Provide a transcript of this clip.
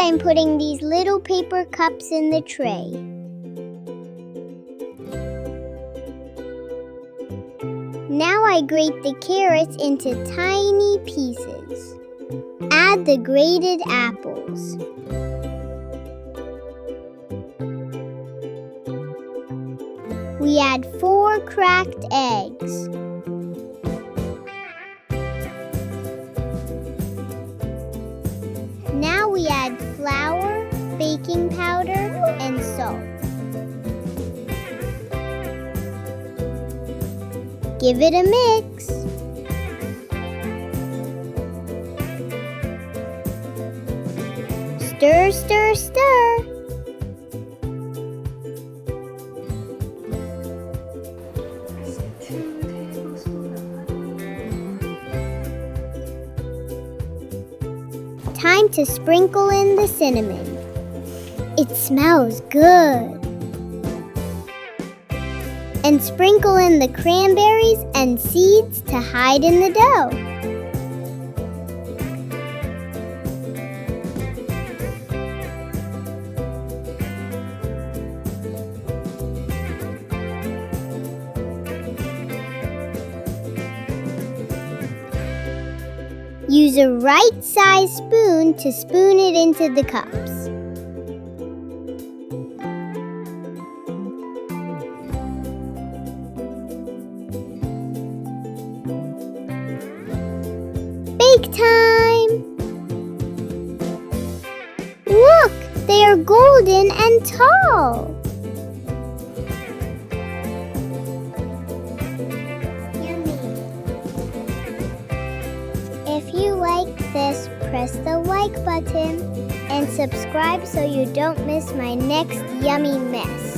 I'm putting these little paper cups in the tray. Now I grate the carrots into tiny pieces. Add the grated apples. We add 4 cracked eggs. Now we add flour, baking powder, and salt. Give it a mix. Stir, stir, stir. Time to sprinkle in the cinnamon. It smells good. And sprinkle in the cranberries and seeds to hide in the dough. Use a right-sized spoon to spoon it into the cups. Bake time! Look, they are golden and tall. If you like this, press the like button and subscribe so you don't miss my next yummy mess.